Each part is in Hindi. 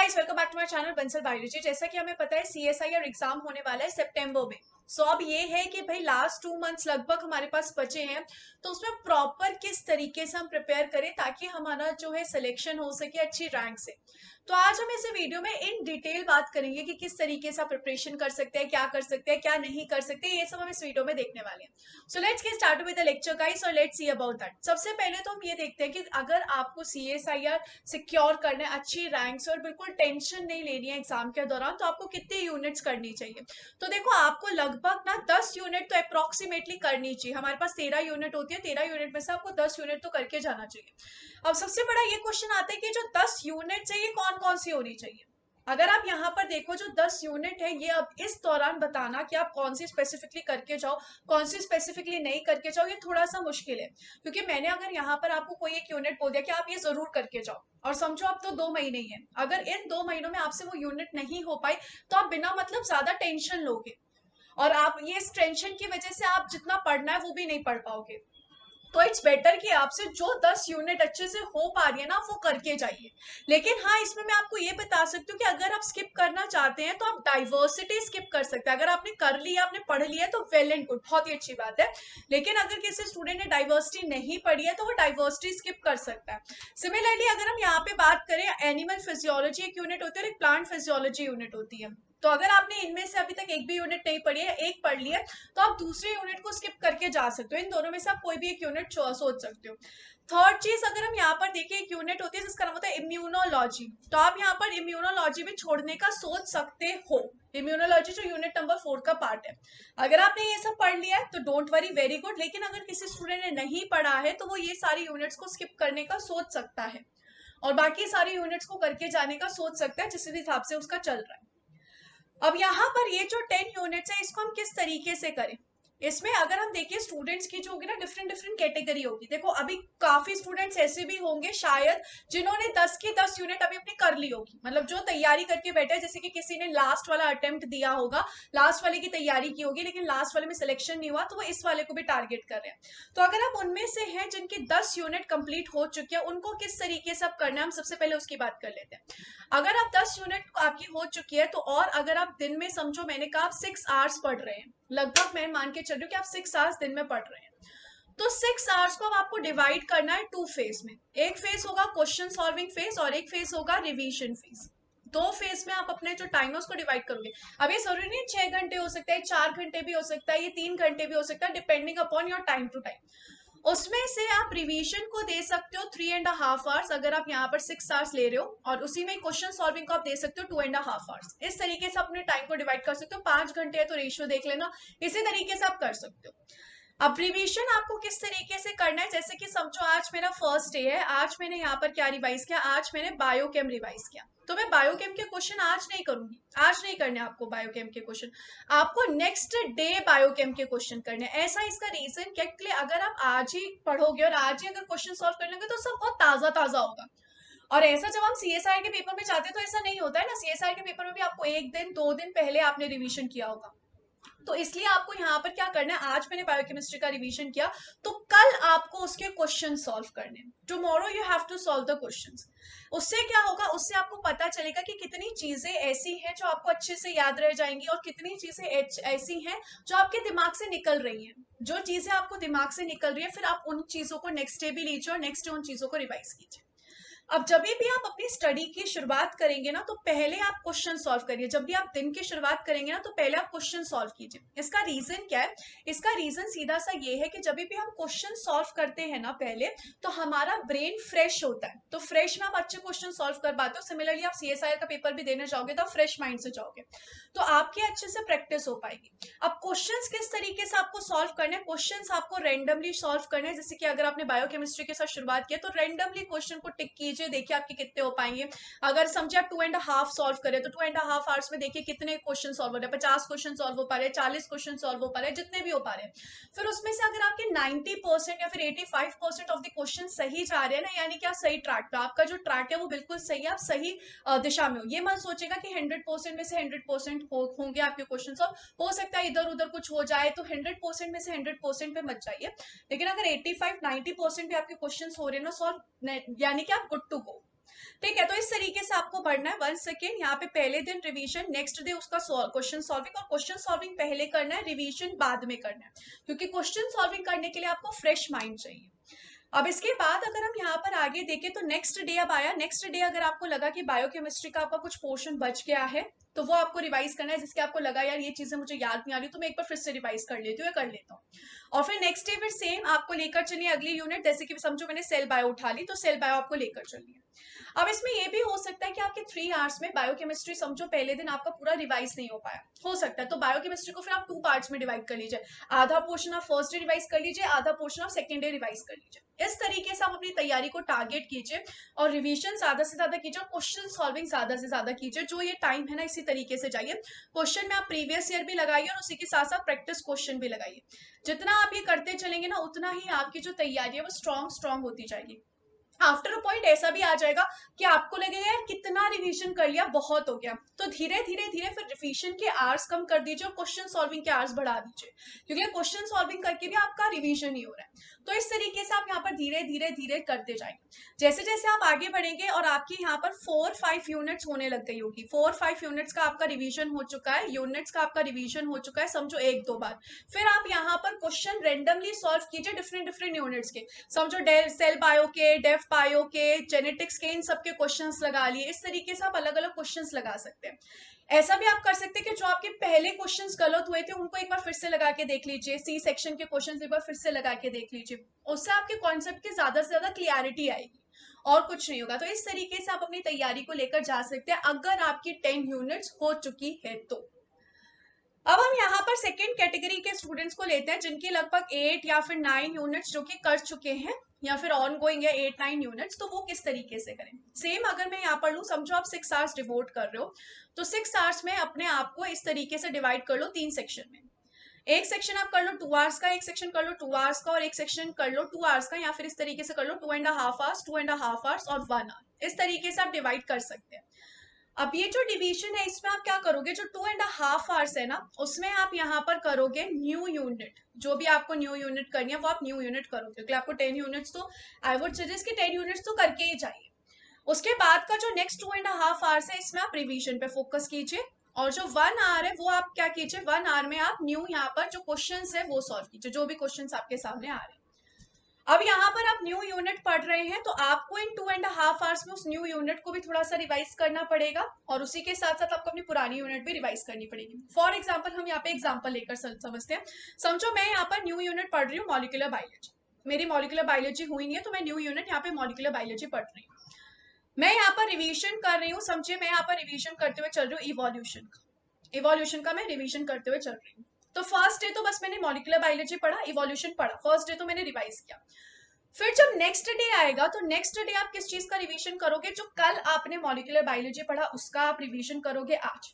Guys, welcome back to my channel Bansal biology. जैसा कि हमें पता है सीएसआईआर एग्जाम होने वाला है सितंबर में। अब ये है कि भाई लास्ट 2 मंथ्स लगभग हमारे पास बचे हैं, तो उसमें प्रॉपर किस तरीके से हम प्रिपेयर करें ताकि हमारा जो है सिलेक्शन हो सके अच्छी रैंक से। तो आज हम इस वीडियो में इन डिटेल बात करेंगे कि किस तरीके से आप प्रिपरेशन कर सकते हैं, क्या कर सकते हैं, क्या नहीं कर सकते, ये सब हम इस वीडियो में देखने वाले हैं। So let's get start with the lecture guys और लेट्स सी अबाउट दैट। सबसे पहले तो हम ये देखते हैं कि अगर आपको सीएसआईआर सिक्योर करना है, अच्छी रैंक्स और बिल्कुल टेंशन नहीं लेनी है एग्जाम के दौरान, तो आपको कितने यूनिट्स करनी चाहिए। तो देखो, आपको लगभग ना 10 यूनिट तो अप्रोक्सीमेटली करनी चाहिए। हमारे पास 13 यूनिट होती है, 13 यूनिट में से आपको 10 यूनिट तो करके जाना चाहिए। अब सबसे बड़ा ये क्वेश्चन आता है कि जो 10 यूनिट है ये कौन कौन सी होनी चाहिए। अगर आप यहाँ पर देखो, जो 10 यूनिट है ये अब इस दौरान बताना कि आप कौन सी स्पेसिफिकली करके जाओ, कौन सी स्पेसिफिकली नहीं करके जाओ, ये थोड़ा सा मुश्किल है। क्योंकि मैंने अगर यहाँ पर आपको कोई एक यूनिट बोल दिया कि आप ये जरूर करके जाओ, और समझो अब तो 2 महीने ही है, अगर इन 2 महीनों में आपसे वो यूनिट नहीं हो पाई तो आप बिना मतलब ज्यादा टेंशन लोगे, और आप ये इस टेंशन की वजह से आप जितना पढ़ना है वो भी नहीं पढ़ पाओगे। तो इट्स बेटर कि आपसे जो 10 यूनिट अच्छे से हो पा रही है ना, वो करके जाइए। लेकिन हाँ, इसमें मैं आपको ये बता सकती हूँ कि अगर आप स्किप करना चाहते हैं तो आप डाइवर्सिटी स्किप कर सकते हैं। अगर आपने कर लिया, आपने पढ़ लिया तो वेल एंड गुड, बहुत ही अच्छी बात है। लेकिन अगर किसी स्टूडेंट ने डाइवर्सिटी नहीं पढ़ी है तो वो डाइवर्सिटी स्किप कर सकता है। सिमिलरली अगर हम यहाँ पे बात करें, एनिमल फिजियोलॉजी एक यूनिट होती है और एक प्लांट फिजियोलॉजी यूनिट होती है। तो अगर आपने इनमें से अभी तक एक भी यूनिट नहीं पढ़ी है, एक पढ़ लिया, तो आप दूसरे यूनिट को स्किप करके जा सकते हो। इन दोनों में से आप कोई भी एक यूनिट सोच सकते हो। थर्ड चीज, अगर हम यहाँ पर देखिए, एक यूनिट होती है जिसका नाम होता है इम्यूनोलॉजी। तो आप यहाँ पर इम्यूनोलॉजी भी छोड़ने का सोच सकते हो। इम्यूनोलॉजी जो यूनिट नंबर 4 का पार्ट है, अगर आपने ये सब पढ़ लिया है तो डोंट वरी, वेरी गुड। लेकिन अगर किसी स्टूडेंट ने नहीं पढ़ा है तो वो ये सारी यूनिट्स को स्किप करने का सोच सकता है, और बाकी सारी यूनिट्स को करके जाने का सोच सकता है, जिस भी हिसाब से उसका चल रहा है। अब यहाँ पर ये जो 10 यूनिट्स है, इसको हम किस तरीके से करें। इसमें अगर हम देखिए, स्टूडेंट्स की जो होगी ना, डिफरेंट डिफरेंट कैटेगरी होगी। देखो, अभी काफी स्टूडेंट्स ऐसे भी होंगे शायद जिन्होंने 10 की 10 यूनिट अभी अपनी कर ली होगी, मतलब जो तैयारी करके बैठे, जैसे कि किसी ने लास्ट वाला अटेम्प्ट दिया होगा, लास्ट वाले की तैयारी की होगी, लेकिन लास्ट वाले में सिलेक्शन नहीं हुआ, तो वो इस वाले को भी टारगेट कर रहे हैं। तो अगर आप उनमें से हैं जिनकी 10 यूनिट कंप्लीट हो चुकी है, उनको किस तरीके से आप करना है, हम सबसे पहले उसकी बात कर लेते हैं। अगर आप 10 यूनिट आपकी हो चुकी है तो, और अगर आप दिन में समझो, मैंने कहा आप 6 आवर्स पढ़ रहे हैं, लगभग मैं मान के चल रही हूँ कि आप 6 आवर्स दिन में पढ़ रहे हैं, तो 6 आवर्स को अब आपको डिवाइड करना है 2 फेज में। एक फेज होगा क्वेश्चन सॉल्विंग फेज और एक फेज होगा रिवीजन फेज। 2 फेज में आप अपने जो टाइम है उसको डिवाइड करोगे। अब ये जरूरी नहीं 6 घंटे हो सकता है, 4 घंटे भी हो सकता है, ये 3 घंटे भी हो सकता है, depending upon your time to time. उसमें से आप रिवीजन को दे सकते हो 3.5 आवर्स, अगर आप यहाँ पर 6 आवर्स ले रहे हो, और उसी में क्वेश्चन सॉल्विंग को आप दे सकते हो 2.5 आवर्स। इस तरीके से अपने टाइम को डिवाइड कर सकते हो। 5 घंटे है तो रेशियो देख लेना, इसी तरीके से आप कर सकते हो। अब रिवीजन आपको किस तरीके से करना है, जैसे कि समझो आज मेरा फर्स्ट डे है, आज मैंने यहाँ पर क्या रिवाइज किया, आज मैंने बायोकेम रिवाइज किया, तो मैं बायोकेम के क्वेश्चन आज नहीं करूंगी, आज नहीं करने आपको बायोकेम के क्वेश्चन, आपको नेक्स्ट डे बायोकेम के क्वेश्चन करने। ऐसा इसका रीजन क्या, कि अगर आप आज ही पढ़ोगे और आज ही अगर क्वेश्चन सॉल्व कर लेंगे तो सब बहुत ताजा ताजा होगा। और ऐसा जब हम सीएसआई के पेपर में जाते हैं तो ऐसा नहीं होता है ना, सीएसआई के पेपर में भी आपको 1 दिन 2 दिन पहले आपने रिवीजन किया होगा। तो इसलिए आपको यहाँ पर क्या करना है, आज मैंने बायोकेमिस्ट्री का रिवीजन किया तो कल आपको उसके क्वेश्चन सॉल्व करने। Tomorrow you have to solve the questions. उससे क्या होगा, उससे आपको पता चलेगा कि कितनी चीजें ऐसी हैं जो आपको अच्छे से याद रह जाएंगी और कितनी चीजें ऐसी हैं जो आपके दिमाग से निकल रही हैं। जो चीजें आपको दिमाग से निकल रही है, फिर आप उन चीजों को नेक्स्ट डे भी लीजिए और नेक्स्ट डे उन चीजों को रिवाइज कीजिए। अब जब भी आप अपनी स्टडी की शुरुआत करेंगे ना, तो पहले आप क्वेश्चन सॉल्व करिए। जब भी आप दिन की शुरुआत करेंगे ना, तो पहले आप क्वेश्चन सॉल्व कीजिए। इसका रीजन क्या है, इसका रीजन सीधा सा ये है कि जब भी हम क्वेश्चन सॉल्व करते हैं ना पहले, तो हमारा ब्रेन फ्रेश होता है, तो फ्रेश में आप अच्छे क्वेश्चन सॉल्व कर पाते हो। सिमिलरली आप सीएसआईआर का पेपर भी देने जाओगे तो आप फ्रेश माइंड से जाओगे, तो आपकी अच्छे से प्रैक्टिस हो पाएगी। अब क्वेश्चंस किस तरीके से आपको सॉल्व करने हैं, क्वेश्चंस आपको रैंडमली सॉल्व करने हैं। जैसे कि अगर आपने बायोकेमिस्ट्री के साथ शुरुआत की तो रैंडमली क्वेश्चन को टिक कीजिए, देखिए आपके कितने हो पाएंगे। अगर समझे आप 2.5 सॉल्व करें तो 2.5 आवर्स में देखिए कितने क्वेश्चन सॉल्व हो रहे हैं, 50 क्वेश्चन सॉल्व हो पा रहे हैं, 40 क्वेश्चन सॉल्व हो पा रहे हैं, जितने भी हो पा रहे हैं। फिर उसमें से अगर आपके 90% या फिर 85% ऑफ द क्वेश्चन सही जा रहे हैं ना, यानी कि आप सही ट्रैक पे, आपका जो ट्रैक है वो बिल्कुल सही है, आप सही दिशा में हो। ये मत सोचेगा कि 100% में से 100% होंगे आपके क्वेश्चन सॉल्व, हो सकता है इधर उधर कुछ हो जाए, तो 100% में से 100% पे मत जाइए। लेकिन अगर 85-90% भी आपके क्वेश्चन हो रहे हैं ना सॉल्व, यानी कि आप गुड टू गो। ठीक है, तो इस तरीके से आपको पढ़ना है। 1 सेकेंड, यहाँ पे पहले दिन रिवीजन, नेक्स्ट डे उसका क्वेश्चन सॉल्विंग, और क्वेश्चन सॉल्विंग पहले करना है, रिवीजन बाद में करना है, क्योंकि क्वेश्चन सॉल्विंग करने के लिए आपको फ्रेश माइंड चाहिए। अब इसके बाद अगर हम यहाँ पर आगे देखें तो नेक्स्ट डे अब आया। नेक्स्ट डे अगर आपको लगा कि बायोकेमिस्ट्री का आपका कुछ पोर्शन बच गया है तो वो आपको रिवाइज करना है, जिसके आपको लगा यार ये चीजें मुझे याद नहीं आ रही तो मैं एक बार फिर से रिवाइज कर लेती हूँ या कर लेता हूँ। और फिर नेक्स्ट डे फिर सेम आपको लेकर चलिए अगली यूनिट, जैसे कि समझो मैंने सेल बायो उठा ली तो सेल बायो आपको लेकर चलिए। अब इसमें ये भी हो सकता है कि आपके 3 आवर्स में बायोकेमिस्ट्री समझो पहले दिन आपका पूरा रिवाइज नहीं हो पाया, हो सकता है, तो बायोकेमिस्ट्री को फिर आप 2 पार्ट्स में डिवाइड कर लीजिए। आधा पोर्शन आप फर्स्ट डे रिवाइज कर लीजिए, आधा पोर्शन आप सेकेंड डे रिवाइज कर लीजिए। इस तरीके से आप अपनी तैयारी को टारगेट कीजिए और रिवीजन ज्यादा से ज्यादा कीजिए और क्वेश्चन सॉल्विंग ज्यादा से ज्यादा कीजिए। जो ये टाइम है ना इसी तरीके से जाइए। क्वेश्चन में आप प्रीवियस ईयर भी लगाइए और उसी के साथ साथ प्रैक्टिस क्वेश्चन भी लगाइए। जितना आप ये करते चलेंगे ना उतना ही आपकी जो तैयारी है वो स्ट्रांग होती जाएगी। आफ्टर अ पॉइंट ऐसा भी आ जाएगा कि आपको लगेगा यार कितना रिवीजन कर लिया, बहुत हो गया, तो धीरे धीरे धीरे फिर रिवीजन के आवर्स कम कर दीजिए और क्वेश्चन सॉल्विंग के आवर्स बढ़ा दीजिए, क्योंकि क्वेश्चन सॉल्विंग करके भी आपका रिवीजन ही हो रहा है। तो इस तरीके से आप यहाँ पर धीरे धीरे धीरे करते जाएंगे। जैसे जैसे आप आगे बढ़ेंगे और आपकी यहाँ पर 4-5 यूनिट्स होने लग गई होगी, 4-5 यूनिट्स का आपका रिवीजन हो चुका है, यूनिट्स का आपका रिवीजन हो चुका है समझो 1-2 बार, फिर आप यहाँ पर क्वेश्चन रेंडमली सॉल्व कीजिए डिफरेंट डिफरेंट यूनिट्स के, समझो सेल बायो के, डेफ बायो के, जेनेटिक्स के, इन सबके क्वेश्चंस लगा लिए। इस तरीके से आप अलग अलग क्वेश्चंस लगा सकते हैं। ऐसा भी आप कर सकते हैं कि जो आपके पहले क्वेश्चंस गलत हुए थे उनको एक बार फिर से लगा के देख लीजिए, सी सेक्शन के क्वेश्चंस एक बार फिर से लगा के देख लीजिए, उससे आपके कॉन्सेप्ट की ज्यादा से ज्यादा क्लियरिटी आएगी और कुछ नहीं होगा। तो इस तरीके से आप अपनी तैयारी को लेकर जा सकते हैं अगर आपकी 10 यूनिट्स हो चुकी है तो। अब हम यहाँ पर सेकेंड कैटेगरी के स्टूडेंट्स को लेते हैं जिनकी लगभग 8 या फिर 9 यूनिट्स जो कि कर चुके हैं या फिर ऑन गोइंग है 8-9 यूनिट्स, तो वो किस तरीके से करें। सेम अगर मैं यहाँ पर लूँ, समझो आप 6 आवर्स डिवोट कर रहे हो तो 6 आवर्स में अपने आप को इस तरीके से डिवाइड कर लो 3 सेक्शन में। एक सेक्शन आप कर लो 2 आवर्स का, एक सेक्शन कर लो 2 आवर्स का, और एक सेक्शन कर लो 2 आवर्स का, या फिर इस तरीके से कर लो 2.5 आवर्स, 2.5 आवर्स और 1 आवर। इस तरीके से आप डिवाइड कर सकते हैं। अब ये जो डिवीजन है इसमें आप क्या करोगे, जो 2.5 आवर्स है ना उसमें आप यहाँ पर करोगे न्यू यूनिट। जो भी आपको न्यू यूनिट करनी है वो आप न्यू यूनिट करोगे, क्योंकि आपको 10 यूनिट्स तो आई वुड सजेस्ट कि 10 यूनिट्स तो करके ही चाहिए। उसके बाद का जो नेक्स्ट 2.5 आवर्स है इसमें आप रिवीजन पे फोकस कीजिए, और जो 1 आवर है वो आप क्या कीजिए, 1 आवर में आप न्यू यहाँ पर जो क्वेश्चंस है वो सॉल्व कीजिए, जो भी क्वेश्चंस आपके सामने आ रहे हैं। अब यहाँ पर आप न्यू यूनिट पढ़ रहे हैं तो आपको इन 2.5 आवर्स में उस न्यू यूनिट को भी थोड़ा सा रिवाइज करना पड़ेगा, और उसी के साथ साथ आपको अपनी पुरानी यूनिट भी रिवाइज करनी पड़ेगी। फॉर एग्जाम्पल हम यहाँ पे एग्जाम्पल लेकर समझते हैं। समझो मैं यहाँ पर न्यू यूनिट पढ़ रही हूँ मॉलिक्यूलर बायोलॉजी, मेरी मॉलिक्यूलर बायोलॉजी हुई नहीं है तो मैं न्यू यूनिट यहाँ पे मॉलिक्यूलर बायोलॉजी पढ़ रही हूँ। मैं यहाँ पर रिवीजन कर रही हूँ, समझिए मैं यहाँ पर रिवीजन करते हुए चल रही हूँ इवोल्यूशन का मैं रिवीजन करते हुए चल रही हूँ। तो फर्स्ट डे तो बस मैंने मॉलिक्यूलर बायोलॉजी पढ़ा, इवोल्यूशन पढ़ा, फर्स्ट डे तो मैंने रिवाइज किया। फिर जब नेक्स्ट डे आएगा तो नेक्स्ट डे आप किस चीज का रिवीजन करोगे, जो कल आपने मॉलिक्यूलर बायोलॉजी पढ़ा उसका आप रिवीजन करोगे आज।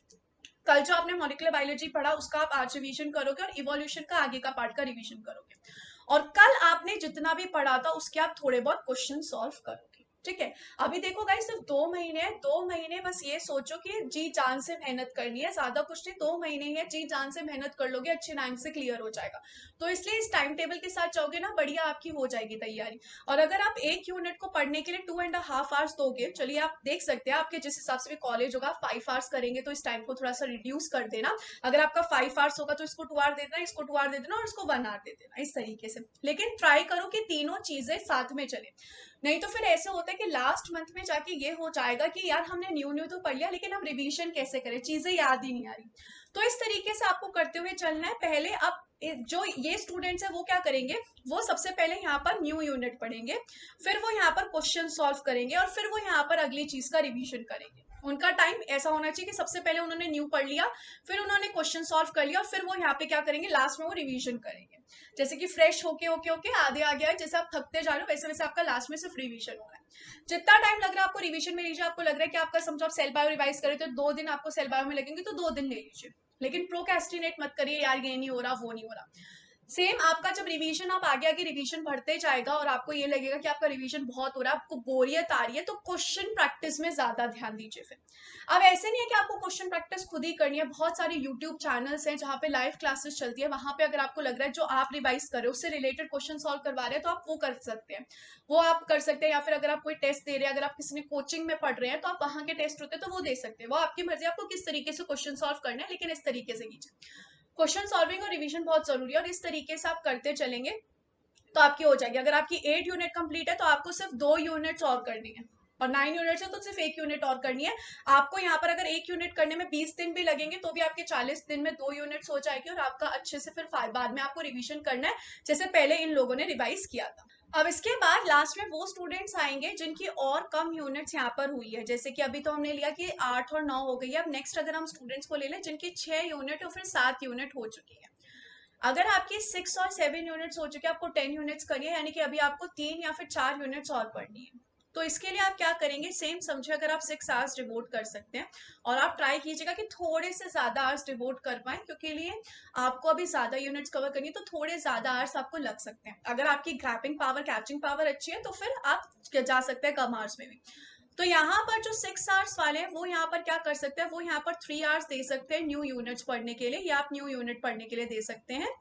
कल जो आपने मॉलिक्यूलर बायोलॉजी पढ़ा उसका आप आज रिवीजन करोगे और इवोल्यूशन का आगे का पार्ट का रिवीजन करोगे। और कल आपने जितना भी पढ़ा था उसके आप थोड़े बहुत क्वेश्चन सॉल्व करोगे। ठीक है, अभी देखो गाइस सिर्फ 2 महीने हैं, 2 महीने बस ये सोचो कि जी जान से मेहनत करनी है, ज्यादा कुछ नहीं, 2 महीने ही है, जी जान से मेहनत कर लोगे, अच्छे रैंक से क्लियर हो जाएगा। तो इसलिए इस टाइम टेबल के साथ जाओगे ना बढ़िया आपकी हो जाएगी तैयारी। और अगर आप एक यूनिट को पढ़ने के लिए 2.5 आवर्स दोगे, चलिए आप देख सकते हैं आपके जिस हिसाब से भी कॉलेज होगा 5 आवर्स करेंगे तो इस टाइम को थोड़ा सा रिड्यूस कर देना। अगर आपका 5 आवर्स होगा तो इसको 2 आवर दे देना, इसको 2 आवर दे देना और इसको 1 आवर दे देना, इस तरीके से। लेकिन ट्राई करो कि तीनों चीजें साथ में चले, नहीं तो फिर ऐसे होता है कि लास्ट मंथ में जाके ये हो जाएगा कि यार हमने न्यू तो पढ़ लिया लेकिन हम रिवीजन कैसे करें, चीजें याद ही नहीं आ रही। तो इस तरीके से आपको करते हुए चलना है। पहले आप जो ये स्टूडेंट्स है वो क्या करेंगे, वो सबसे पहले यहाँ पर न्यू यूनिट पढ़ेंगे, फिर वो यहाँ पर क्वेश्चन सॉल्व करेंगे और फिर वो यहाँ पर अगली चीज का रिवीजन करेंगे। उनका टाइम ऐसा होना चाहिए कि सबसे पहले उन्होंने न्यू पढ़ लिया, फिर उन्होंने क्वेश्चन सॉल्व कर लिया और फिर वो यहाँ पे क्या करेंगे, लास्ट में वो रिवीजन करेंगे। जैसे कि फ्रेश होके होके होके आधे आ गया है, जैसे आप थकते जा रहे हो वैसे वैसे आपका लास्ट में सिर्फ रिवीजन हो रहा है। जितना टाइम लग रहा है आपको रिवीजन में लीजिए, आपको लग रहा है कि आपका समझो आप सेल बायो रिवाइज करें तो 2 दिन आपको सेल बायो में लगेंगे तो 2 दिन ले लीजिए, लेकिन प्रोक्रेस्टिनेट मत करिए यार ये नहीं हो रहा वो नहीं हो रहा। सेम आपका जब रिवीजन आप आगे आगे रिवीजन बढ़ते जाएगा और आपको ये लगेगा कि आपका रिवीजन बहुत हो रहा है, आपको बोरियत आ रही है, तो क्वेश्चन प्रैक्टिस में ज्यादा ध्यान दीजिए फिर। अब ऐसे नहीं है कि आपको क्वेश्चन प्रैक्टिस खुद ही करनी है, बहुत सारे यूट्यूब चैनल्स हैं जहाँ पे लाइव क्लासेस चलती है, वहां पे अगर आपको लग रहा है जो आप रिवाइज कर रहे हो उससे रिलेटेड क्वेश्चन सॉल्व करवा रहे हैं तो आप वो कर सकते हैं, वो आप कर सकते हैं। या फिर अगर आप कोई टेस्ट दे रहे हैं, अगर आप किसी ने कोचिंग में पढ़ रहे हैं तो आप वहां के टेस्ट होते हैं तो वो दे सकते हैं, वो आपकी मर्जी आपको किस तरीके से क्वेश्चन सॉल्व करना है, लेकिन इस तरीके से कीजिए। क्वेश्चन सॉल्विंग और रिवीजन बहुत जरूरी है और इस तरीके से आप करते चलेंगे तो आपकी हो जाएगी। अगर आपकी 8 यूनिट कंप्लीट है तो आपको सिर्फ 2 यूनिट्स और करनी है, और 9 यूनिट्स है तो सिर्फ 1 यूनिट और करनी है। आपको यहाँ पर अगर 1 यूनिट करने में 20 दिन भी लगेंगे तो भी आपके 40 दिन में 2 यूनिट्स हो जाएगी और आपका अच्छे से फिर बाद में आपको रिवीजन करना है जैसे पहले इन लोगों ने रिवाइज किया था। अब इसके बाद लास्ट में वो स्टूडेंट्स आएंगे जिनकी और कम यूनिट्स यहाँ पर हुई है, जैसे कि अभी तो हमने लिया कि 8 और 9 हो गई है। अब नेक्स्ट अगर हम स्टूडेंट्स को ले लें जिनकी 6 यूनिट और फिर 7 यूनिट हो चुकी है, अगर आपकी 6 और 7 यूनिट्स हो चुके हैं, आपको 10 यूनिट्स करनी है, यानी कि अभी आपको 3 या फिर 4 यूनिट्स और पढ़नी है। तो इसके लिए आप क्या करेंगे, सेम समझे, अगर आप 6 आवर्स डिवोट कर सकते हैं और आप ट्राई कीजिएगा कि थोड़े से ज्यादा आवर्स डिवोट कर पाए, क्योंकि लिए आपको अभी ज्यादा यूनिट्स कवर करनी है तो थोड़े ज्यादा आवर्स आपको लग सकते हैं। अगर आपकी ग्रैपिंग पावर कैचिंग पावर अच्छी है तो फिर आप जा सकते हैं कम आवर्स में भी। तो यहाँ पर जो 6 आवर्स वाले हैं वो यहाँ पर क्या कर सकते हैं, वो यहाँ पर 3 आवर्स दे सकते हैं न्यू यूनिट्स पढ़ने के लिए, या आप न्यू यूनिट पढ़ने के लिए दे सकते हैं।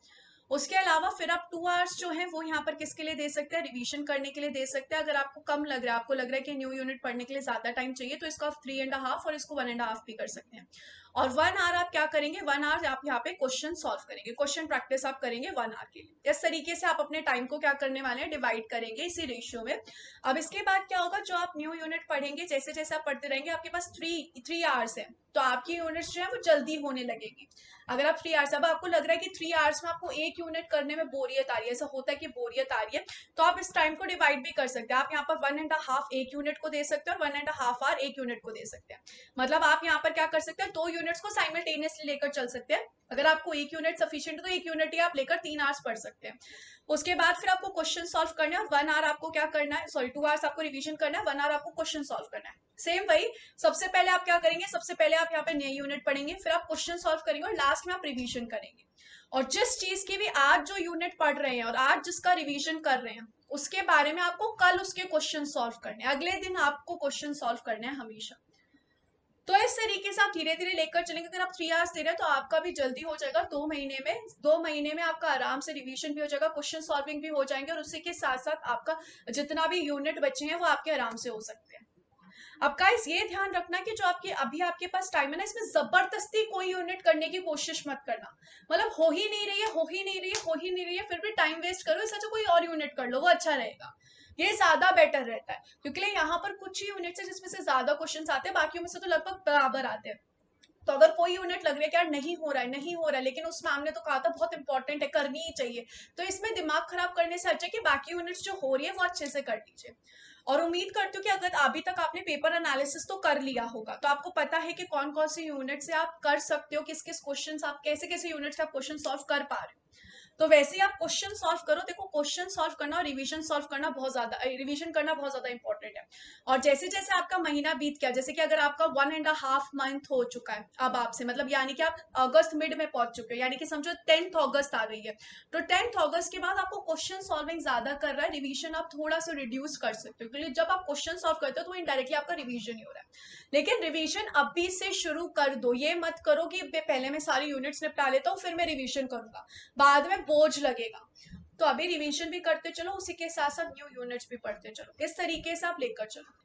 उसके अलावा फिर आप 2 आवर्स जो है वो यहाँ पर किसके लिए दे सकते हैं, रिवीजन करने के लिए दे सकते हैं। अगर आपको कम लग रहा है, आपको लग रहा है कि न्यू यूनिट पढ़ने के लिए ज्यादा टाइम चाहिए, तो इसको आप 3.5 और इसको 1.5 भी कर सकते हैं। और 1 आवर आप क्या करेंगे, 1 आवर आप यहाँ पे क्वेश्चन सॉल्व करेंगे, क्वेश्चन प्रैक्टिस आप करेंगे 1 आवर के लिए। इस तरीके से आप अपने टाइम को क्या करने वाले हैं, डिवाइड करेंगे इसी रेशियो में। अब इसके बाद क्या होगा, जो आप न्यू यूनिट पढ़ेंगे, जैसे जैसे आप पढ़ते रहेंगे, आपके पास थ्री आवर्स है तो आपकी यूनिट्स जो है वो जल्दी होने लगेगी। अगर आप 3 आवर्स, अब आपको लग रहा है कि 3 आवर्स में आपको 1 यूनिट करने में बोरियत आ रही है, ऐसा होता है कि बोरियत आ रही है, तो आप इस टाइम को डिवाइड भी कर सकते हैं। आप यहाँ पर 1.5 1 यूनिट को दे सकते हैं और 1.5 आवर 1 यूनिट को दे सकते हैं। मतलब आप यहाँ पर क्या कर सकते हैं, 2 यूनिट्स को साइमल्टेनियसली लेकर चल सकते हैं। अगर आपको 1 यूनिट सफिशिएंट है तो 1 यूनिट ही आप लेकर 3 आवर्स पढ़ सकते हैं। उसके बाद फिर आपको क्वेश्चन सॉल्व करना है, और 1 आवर आपको क्या करना है, सॉरी 2 आवर्स आपको रिवीजन करना है, 1 आवर आपको क्वेश्चन सॉल्व करना है। सेम वही, सबसे पहले आप क्या करेंगे, सबसे पहले आप यहाँ पे नई यूनिट पढ़ेंगे, फिर आप क्वेश्चन सॉल्व करेंगे और लास्ट में आप रिवीजन करेंगे। और जिस चीज की भी आज जो यूनिट पढ़ रहे हैं और आज जिसका रिवीजन कर रहे हैं उसके बारे में आपको कल उसके क्वेश्चन सॉल्व करने हैं, अगले दिन आपको क्वेश्चन सॉल्व करने हैं हमेशा। तो इस तरीके से आप धीरे धीरे लेकर चलेंगे। अगर आप 3 आवर्स दे रहे हैं तो आपका भी जल्दी हो जाएगा, 2 महीने में, 2 महीने में आपका आराम से रिवीजन भी हो जाएगा, क्वेश्चन सॉल्विंग भी हो जाएंगे, और उसी के साथ साथ आपका जितना भी यूनिट बचे हैं वो आपके आराम से हो सकते हैं। अब गाइस ये ध्यान रखना कि जो आपके अभी आपके पास टाइम है ना, इसमें जबरदस्ती कोई यूनिट करने की कोशिश मत करना। मतलब हो ही नहीं रही है, हो ही नहीं रही है, हो ही नहीं रही है, फिर भी टाइम वेस्ट करो, इससे अच्छा कोई और यूनिट कर लो, वो अच्छा रहेगा, ये ज्यादा बेटर रहता है। क्योंकि यहाँ पर कुछ ही यूनिट्स है जिसमें से ज्यादा क्वेश्चन आते हैं, बाकी में से तो लगभग बराबर आते हैं। तो अगर कोई यूनिट लग रही है कि यार नहीं हो रहा है, नहीं हो रहा है, लेकिन उस मैम ने तो कहा था बहुत इंपॉर्टेंट है, करनी ही चाहिए, तो इसमें दिमाग खराब करने से अच्छा है कि बाकी यूनिट्स जो हो रही है वो अच्छे से कर लीजिए। और उम्मीद करती हूँ कि अगर अभी तक आपने पेपर एनालिसिस तो कर लिया होगा तो आपको पता है कि कौन कौन से यूनिट से आप कर सकते हो, किस किस क्वेश्चन आप कैसे कैसे यूनिट से आप क्वेश्चन सॉल्व कर पा रहे हो। तो वैसे ही आप क्वेश्चन सॉल्व करो। देखो क्वेश्चन सॉल्व करना और रिवीजन सॉल्व करना बहुत ज्यादा, रिवीजन करना बहुत ज्यादा इंपॉर्टेंट है। और जैसे जैसे आपका महीना बीत गया, जैसे कि अगर आपका 1.5 मंथ हो चुका है अब आपसे, मतलब यानी कि आप अगस्त मिड में पहुंच चुके हो, यानी कि समझो 10th अगस्त आ गई है, तो 10th अगस्त के बाद आपको क्वेश्चन सॉल्विंग ज्यादा कर रहा है, रिवीजन आप थोड़ा सा रिड्यूस कर सकते हो, क्योंकि जब आप क्वेश्चन सॉल्व करते हो तो इनडायरेक्टली आपका रिवीजन ही हो रहा है। लेकिन रिवीजन अभी से शुरू कर दो, ये मत करो कि पहले मैं सारी यूनिट्स निपटा लेता हूँ फिर मैं रिवीजन करूंगा, बाद में बोझ लगेगा। तो अभी रिवीजन भी करते चलो, उसी के साथ साथ न्यू यूनिट्स भी पढ़ते चलो, इस तरीके से आप लेकर चलो।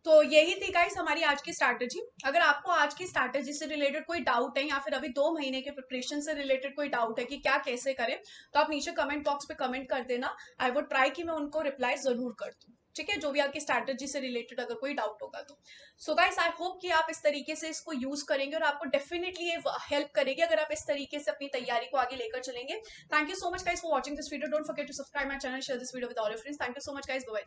तो यही थी गाइस हमारी आज की स्ट्रैटेजी। अगर आपको आज की स्ट्रैटेजी से रिलेटेड कोई डाउट है या फिर अभी 2 महीने के प्रिपरेशन से रिलेटेड कोई डाउट है कि क्या कैसे करें, तो आप नीचे कमेंट बॉक्स पे कमेंट कर देना। आई वुड ट्राई कि मैं उनको रिप्लाई जरूर कर दूं, ठीक है, जो भी आपकी स्ट्रैटेजी से रिलेटेड अगर कोई डाउट होगा तो। सो गाइस आई होप कि आप इस तरीके से इसको यूज करेंगे और आपको डेफिनेटली ये हेल्प करेगी अगर आप इस तरीके से अपनी तैयारी को आगे लेकर चलेंगे। Thank you so much guys for watching this video, don't forget to subscribe my channel, share this video with all your friends. Thank you so much guys, bye bye.